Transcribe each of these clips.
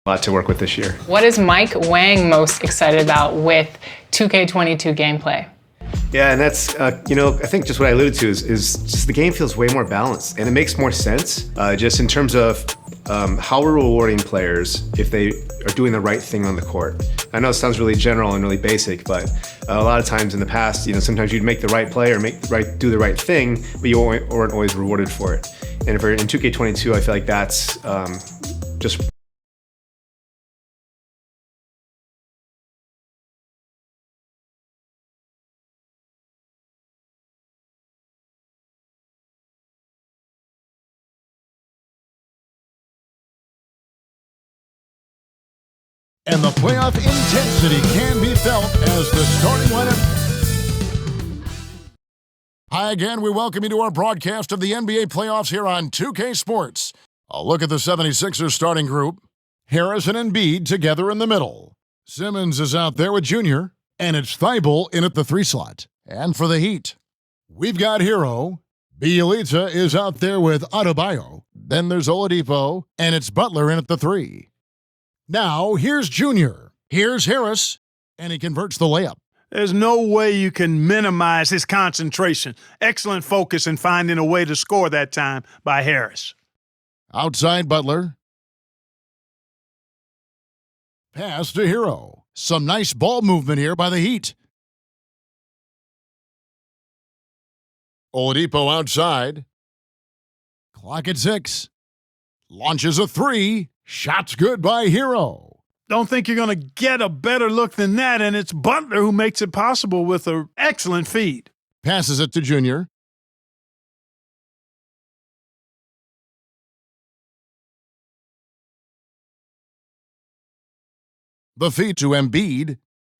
A lot to work with this year. What is Mike Wang most excited about with 2K22 gameplay? Yeah, and that's, I think just what I alluded to is just the game feels way more balanced, and it makes more sense just in terms of how we're rewarding players if they are doing the right thing on the court. I know it sounds really general and really basic, but a lot of times in the past, sometimes you'd make the right play or do the right thing, but you weren't always rewarded for it. And if we're in 2K22, I feel like that's just and the playoff intensity can be felt as the starting lineup. Hi again, we welcome you to our broadcast of the NBA playoffs here on 2K Sports. A look at the 76ers starting group. Harris and Embiid together in the middle. Simmons is out there with Junior, and it's Thibault in at the 3 slot. And for the Heat, we've got Hero. Bielitsa is out there with Adebayo. Then there's Oladipo, and it's Butler in at the 3. Now, here's Junior. Here's Harris, and he converts the layup. There's no way you can minimize his concentration. Excellent focus in finding a way to score that time by Harris. Outside Butler. Pass to Hero. Some nice ball movement here by the Heat. Oladipo outside. Clock at 6. Launches a 3. Shot's good by Hero. Don't think you're going to get a better look than that, and it's Butler who makes it possible with an excellent feed. Passes it to Junior. The feed to Embiid,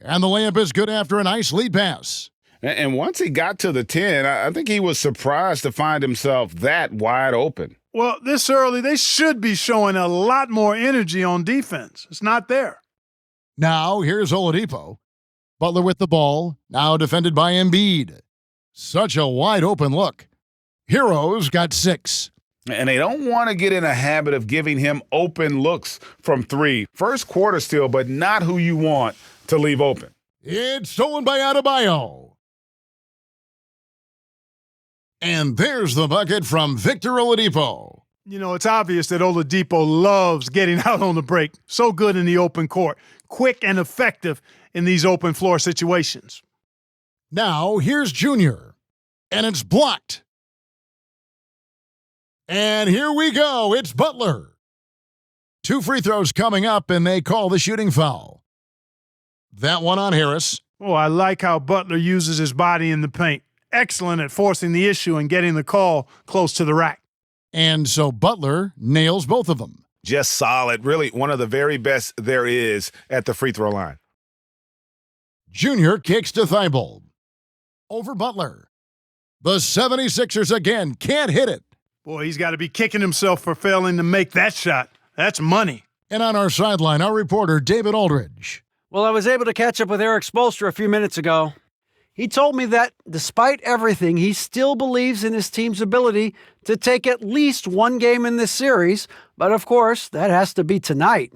and the layup is good after a nice lead pass. And once he got to the 10, I think he was surprised to find himself that wide open. Well, this early, they should be showing a lot more energy on defense. It's not there. Now, here's Oladipo. Butler with the ball, now defended by Embiid. Such a wide open look. Hero's got 6. And they don't want to get in a habit of giving him open looks from 3. First quarter still, but not who you want to leave open. It's stolen by Adebayo. And there's the bucket from Victor Oladipo. It's obvious that Oladipo loves getting out on the break. So good in the open court. Quick and effective in these open floor situations. Now, here's Junior. And it's blocked. And here we go. It's Butler. 2 free throws coming up, and they call the shooting foul. That one on Harris. Oh, I like how Butler uses his body in the paint. Excellent at forcing the issue and getting the call close to the rack. And so Butler nails both of them. Just solid. Really one of the very best there is at the free throw line. Junior kicks to Thibault. Over Butler. The 76ers again can't hit it. Boy, he's got to be kicking himself for failing to make that shot. That's money. And on our sideline, our reporter, David Aldridge. Well, I was able to catch up with Eric Spoelstra a few minutes ago. He told me that, despite everything, he still believes in his team's ability to take at least one game in this series, but of course, that has to be tonight.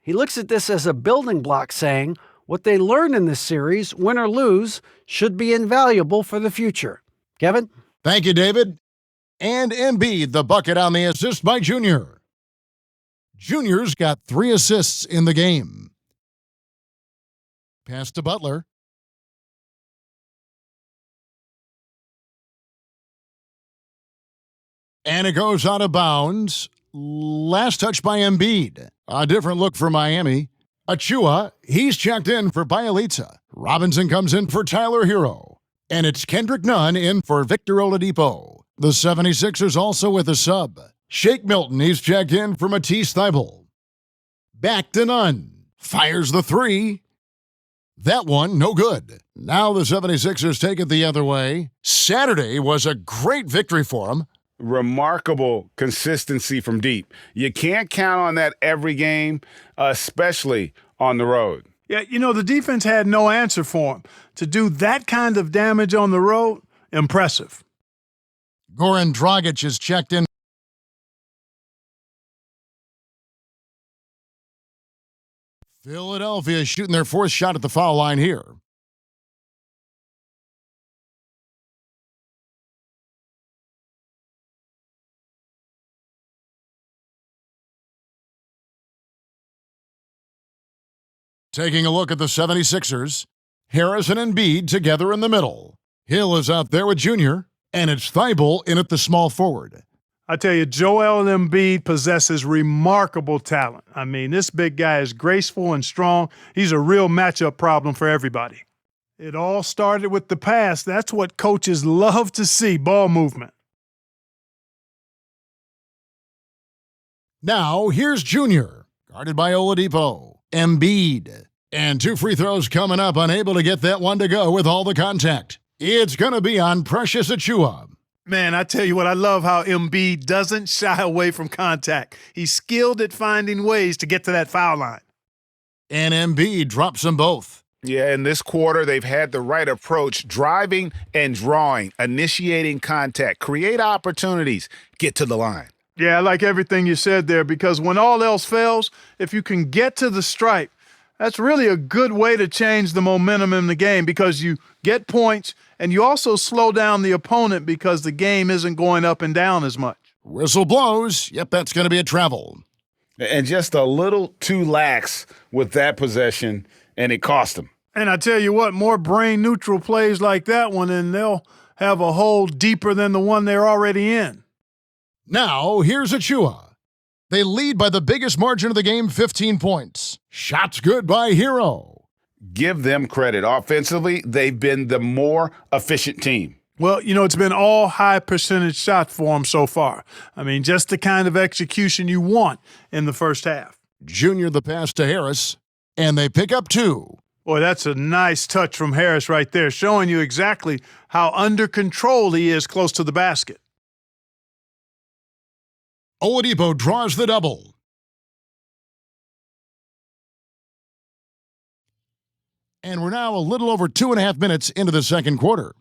He looks at this as a building block, saying what they learned in this series, win or lose, should be invaluable for the future. Kevin? Thank you, David. And Embiid, the bucket on the assist by Junior. Junior's got 3 assists in the game. Pass to Butler. And it goes out of bounds. Last touch by Embiid. A different look for Miami. Achua, he's checked in for Bielitsa. Robinson comes in for Tyler Hero. And it's Kendrick Nunn in for Victor Oladipo. The 76ers also with a sub. Shake Milton, he's checked in for Matisse Thybulle. Back to Nunn. Fires the 3. That one, no good. Now the 76ers take it the other way. Saturday was a great victory for them. Remarkable consistency from deep. You can't count on that every game, especially on the road. Yeah, the defense had no answer for him. To do that kind of damage on the road, impressive. Goran Dragic is checked in Philadelphia shooting their fourth shot at the foul line here. Taking a look at the 76ers, Harris and Embiid together in the middle. Hill is out there with Junior, and it's Thibault in at the small forward. I tell you, Joel Embiid possesses remarkable talent. I mean, this big guy is graceful and strong. He's a real matchup problem for everybody. It all started with the pass. That's what coaches love to see, ball movement. Now, here's Junior, guarded by Oladipo. Embiid. And 2 free throws coming up, unable to get that one to go with all the contact. It's going to be on Precious Achiuwa. Man, I tell you what, I love how Embiid doesn't shy away from contact. He's skilled at finding ways to get to that foul line. And Embiid drops them both. Yeah, in this quarter, they've had the right approach, driving and drawing, initiating contact, create opportunities, get to the line. Yeah, I like everything you said there, because when all else fails, if you can get to the stripe, that's really a good way to change the momentum in the game, because you get points and you also slow down the opponent because the game isn't going up and down as much. Whistle blows. Yep, that's going to be a travel. And just a little too lax with that possession, and it cost them. And I tell you what, more brain-neutral plays like that one, and they'll have a hole deeper than the one they're already in. Now, here's Achiuwa. They lead by the biggest margin of the game, 15 points. Shots good by Hero. Give them credit. Offensively, they've been the more efficient team. Well, you know, it's been all high-percentage shots for them so far. I mean, just the kind of execution you want in the first half. Junior the pass to Harris, and they pick up 2. Boy, that's a nice touch from Harris right there, showing you exactly how under control he is close to the basket. Oladipo draws the double. And we're now a little over 2.5 minutes into the second quarter.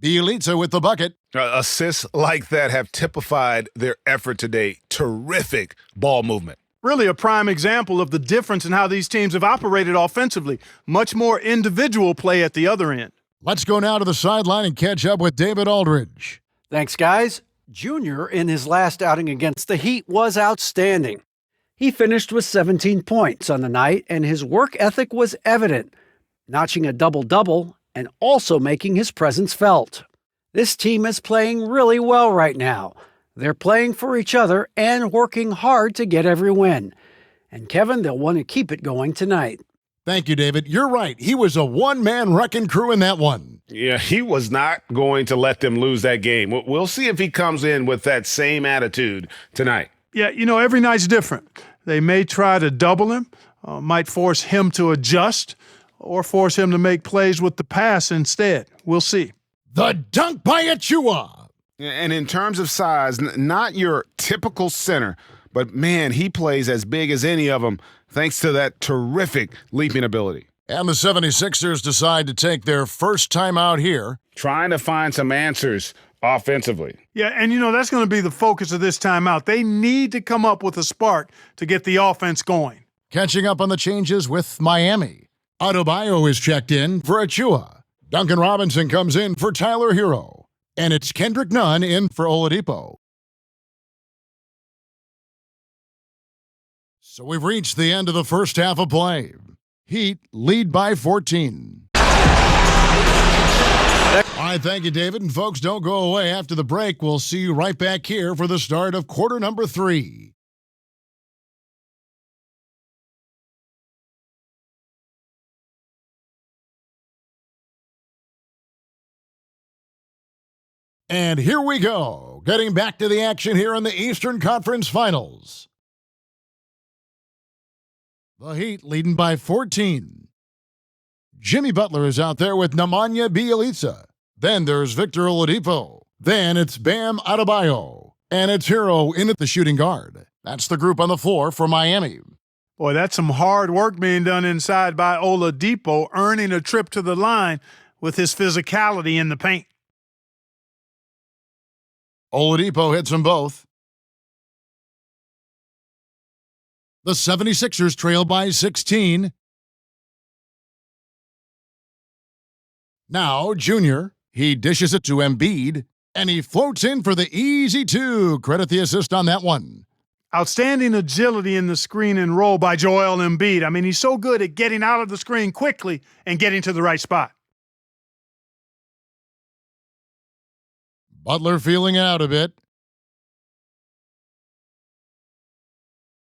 Bielitsa with the bucket. Assists like that have typified their effort today. Terrific ball movement. Really a prime example of the difference in how these teams have operated offensively. Much more individual play at the other end. Let's go now to the sideline and catch up with David Aldridge. Thanks, guys. Junior, in his last outing against the Heat, was outstanding. He finished with 17 points on the night, and his work ethic was evident, notching a double-double and also making his presence felt. This team is playing really well right now. They're playing for each other and working hard to get every win. And Kevin, they'll want to keep it going tonight. Thank you, David. You're right. He was a one-man wrecking crew in that one. Yeah, he was not going to let them lose that game. We'll see if he comes in with that same attitude tonight. Yeah, you know, every night's different. They may try to double him, might force him to adjust, or force him to make plays with the pass instead. We'll see. The dunk by Achiuwa. And in terms of size, not your typical center, but man, he plays as big as any of them thanks to that terrific leaping ability. And the 76ers decide to take their first time out here. Trying to find some answers offensively. Yeah, and you know, that's going to be the focus of this timeout. They need to come up with a spark to get the offense going. Catching up on the changes with Miami. Adebayo is checked in for Achiuwa. Duncan Robinson comes in for Tyler Hero. And it's Kendrick Nunn in for Oladipo. So we've reached the end of the first half of play. Heat lead by 14. All right, thank you, David. And folks, don't go away after the break. We'll see you right back here for the start of quarter number 3. And here we go, getting back to the action here in the Eastern Conference Finals. The Heat leading by 14. Jimmy Butler is out there with Nemanja Bjelica. Then there's Victor Oladipo. Then it's Bam Adebayo. And it's Hero in at the shooting guard. That's the group on the floor for Miami. Boy, that's some hard work being done inside by Oladipo, earning a trip to the line with his physicality in the paint. Oladipo hits them both. The 76ers trail by 16. Now, Junior, he dishes it to Embiid, and he floats in for the easy two. Credit the assist on that one. Outstanding agility in the screen and roll by Joel Embiid. I mean, he's so good at getting out of the screen quickly and getting to the right spot. Butler feeling out a bit.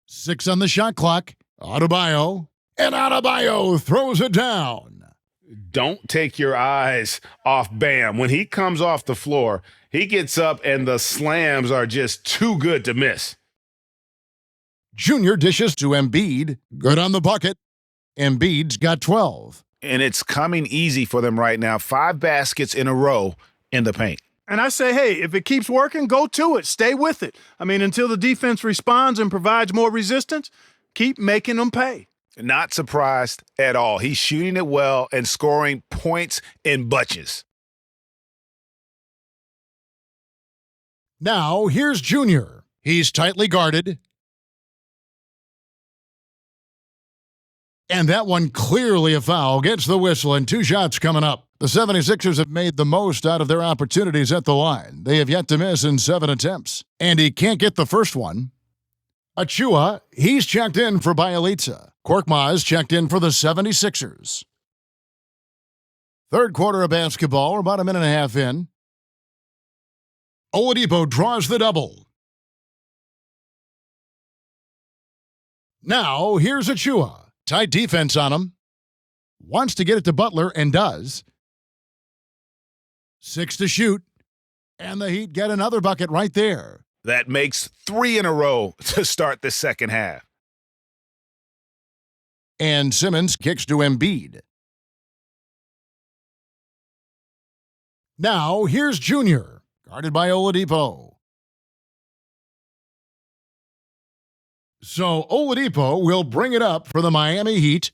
6 on the shot clock. Adebayo. And Adebayo throws it down. Don't take your eyes off Bam. When he comes off the floor, he gets up and the slams are just too good to miss. Junior dishes to Embiid. Good on the bucket. Embiid's got 12. And it's coming easy for them right now. 5 baskets in a row in the paint. And I say, hey, if it keeps working, go to it. Stay with it. I mean, until the defense responds and provides more resistance, keep making them pay. Not surprised at all. He's shooting it well and scoring points in bunches. Now, here's Junior. He's tightly guarded. And that one clearly a foul. Gets the whistle, and 2 shots coming up. The 76ers have made the most out of their opportunities at the line. They have yet to miss in 7 attempts. And he can't get the first one. Achua, he's checked in for Bielitsa. Korkmaz checked in for the 76ers. Third quarter of basketball. We're about a minute and a half in. Oladipo draws the double. Now, here's Achua. Tight defense on him. Wants to get it to Butler and does. 6 to shoot. And the Heat get another bucket right there. That makes 3 in a row to start the second half. And Simmons kicks to Embiid. Now, here's Junior, guarded by Oladipo. So Oladipo will bring it up for the Miami Heat.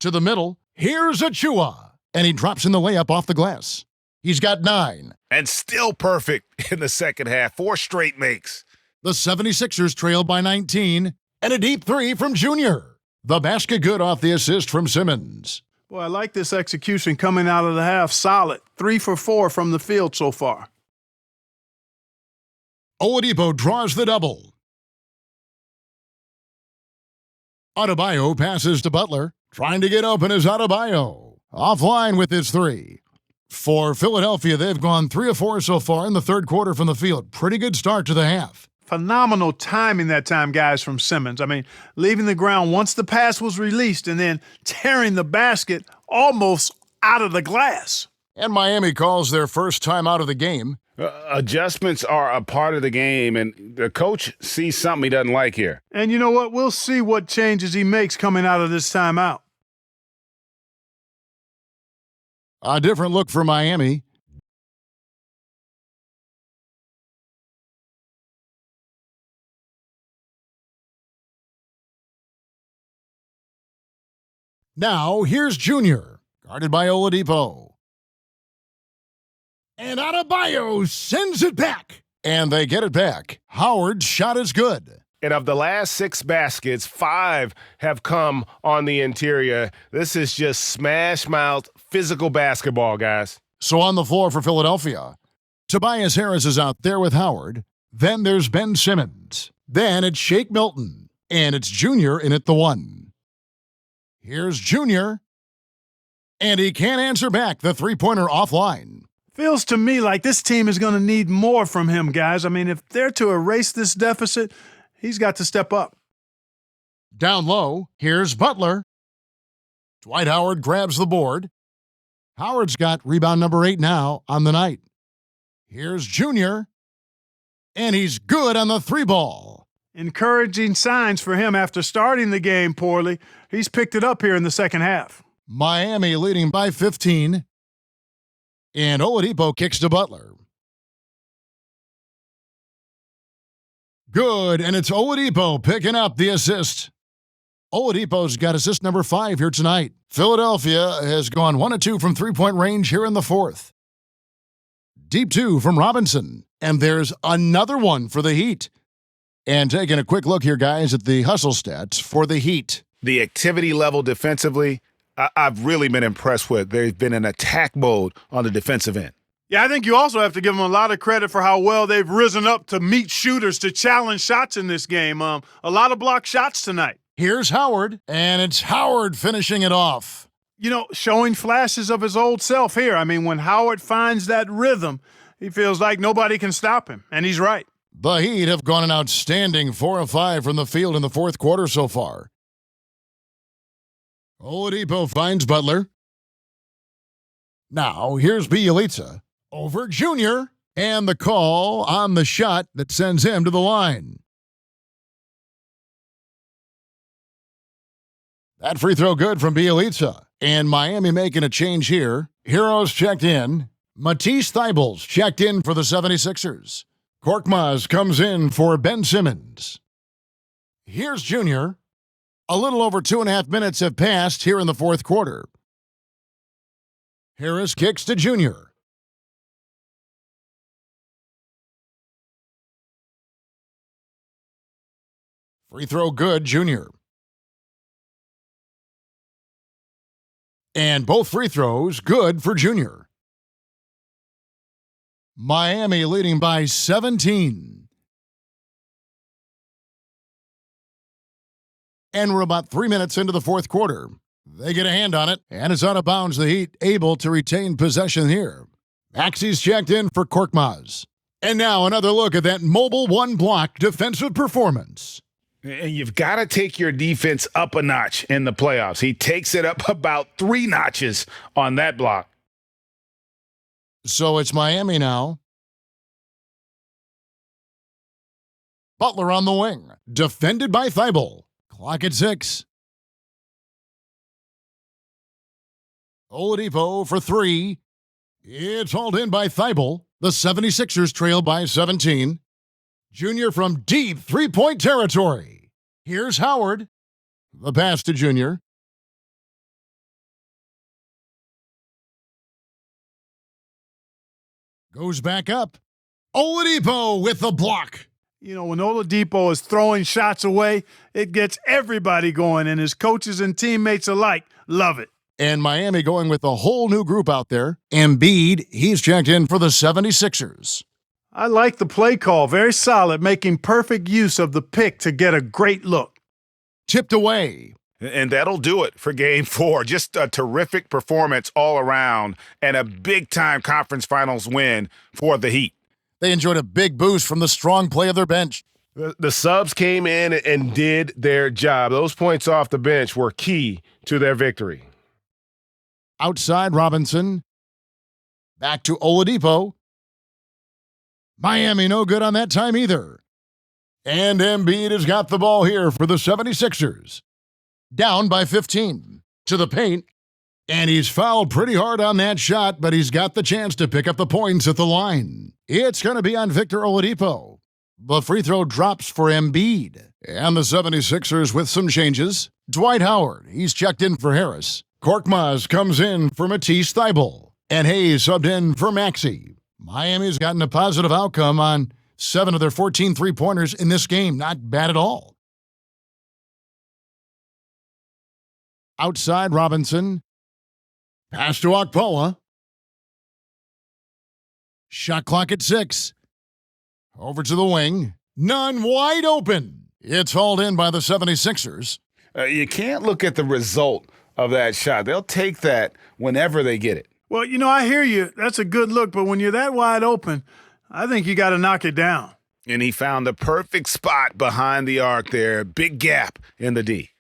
To the middle, here's Achua, and he drops in the layup off the glass. He's got 9. And still perfect in the second half. 4 straight makes. The 76ers trail by 19, and a deep 3 from Junior. The basket good off the assist from Simmons. Boy, I like this execution coming out of the half. Solid. 3 for 4 from the field so far. Oladipo draws the double. Adebayo passes to Butler. Trying to get open is Adebayo. Offline with his 3. For Philadelphia, they've gone 3 of 4 so far in the third quarter from the field. Pretty good start to the half. Phenomenal timing that time, guys, from Simmons. I mean, leaving the ground once the pass was released and then tearing the basket almost out of the glass. And Miami calls their first time out of the game. Adjustments are a part of the game, and the coach sees something he doesn't like here. And you know what? We'll see what changes he makes coming out of this timeout. A different look for Miami. Now, here's Junior, guarded by Oladipo. And Adebayo sends it back. And they get it back. Howard's shot is good. And of the last 6 baskets, 5 have come on the interior. This is just smash-mouth physical basketball, guys. So on the floor for Philadelphia, Tobias Harris is out there with Howard. Then there's Ben Simmons. Then it's Shake Milton. And it's Junior in at the 1. Here's Junior. And he can't answer back. The three-pointer offline. Feels to me like this team is going to need more from him, guys. I mean, if they're to erase this deficit, he's got to step up. Down low, here's Butler. Dwight Howard grabs the board. Howard's got rebound number 8 now on the night. Here's Junior. And he's good on the 3-ball. Encouraging signs for him after starting the game poorly. He's picked it up here in the second half. Miami leading by 15. And Oladipo kicks to Butler. Good, and it's Oladipo picking up the assist. Oladipo's got assist number 5 here tonight. Philadelphia has gone 1 of 2 from three-point range here in the fourth. Deep 2 from Robinson, and there's another one for the Heat. And taking a quick look here, guys, at the hustle stats for the Heat. The activity level defensively, I've really been impressed with. They've been in attack mode on the defensive end. Yeah, I think you also have to give them a lot of credit for how well they've risen up to meet shooters, to challenge shots in this game. A lot of blocked shots tonight. Here's Howard, and it's Howard finishing it off. You know, showing flashes of his old self here. I mean, when Howard finds that rhythm, he feels like nobody can stop him, and he's right. The Heat have gone an outstanding 4 of 5 from the field in the fourth quarter so far. Oladipo finds Butler. Now, here's Bjelica over Junior, and the call on the shot that sends him to the line. That free throw good from Bjelica, and Miami making a change here. Heroes checked in. Matisse Thybulle's checked in for the 76ers. Korkmaz comes in for Ben Simmons. Here's Junior. A little over 2.5 minutes have passed here in the fourth quarter. Harris kicks to Junior. Free throw good, Junior. And both free throws good for Junior. Miami leading by 17. And we're about 3 minutes into the fourth quarter. They get a hand on it, and it's out of bounds. The Heat able to retain possession here. Maxey's checked in for Korkmaz. And now another look at that mobile one-block defensive performance. And you've got to take your defense up a notch in the playoffs. He takes it up about 3 notches on that block. So it's Miami now. Butler on the wing. Defended by Thybulle. Clock at 6. Oladipo for 3. It's hauled in by Thybulle. The 76ers trail by 17. Junior from deep three-point territory. Here's Howard. The pass to Junior. Goes back up. Oladipo with the block. You know, when Oladipo is throwing shots away, it gets everybody going, and his coaches and teammates alike love it. And Miami going with a whole new group out there. Embiid, he's checked in for the 76ers. I like the play call. Very solid, making perfect use of the pick to get a great look. Tipped away. And that'll do it for Game 4. Just a terrific performance all around and a big-time conference finals win for the Heat. They enjoyed a big boost from the strong play of their bench. The subs came in and did their job. Those points off the bench were key to their victory. Outside Robinson. Back to Oladipo. Miami no good on that time either. And Embiid has got the ball here for the 76ers. Down by 15. To the paint. And he's fouled pretty hard on that shot, but he's got the chance to pick up the points at the line. It's going to be on Victor Oladipo. The free throw drops for Embiid. And the 76ers with some changes. Dwight Howard, he's checked in for Harris. Korkmaz comes in for Matisse Thybulle. And Hayes subbed in for Maxey. Miami's gotten a positive outcome on 7 of their 14 three-pointers in this game. Not bad at all. Outside Robinson. Pass to Okpala. Shot clock at 6. Over to the wing. None wide open. It's hauled in by the 76ers. You can't look at the result of that shot. They'll take that whenever they get it. Well, you know, I hear you. That's a good look, but when you're that wide open, I think you got to knock it down. And he found the perfect spot behind the arc there. Big gap in the D.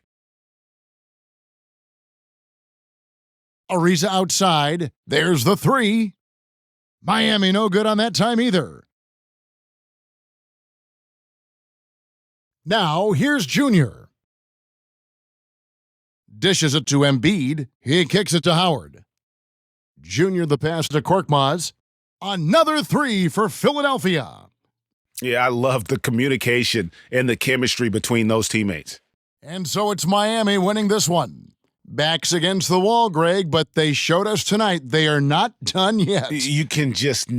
Ariza outside. There's the 3. Miami no good on that time either. Now, here's Junior. Dishes it to Embiid. He kicks it to Howard. Junior the pass to Korkmaz. Another 3 for Philadelphia. Yeah, I love the communication and the chemistry between those teammates. And so it's Miami winning this one. Backs against the wall, Greg, but they showed us tonight they are not done yet. You can just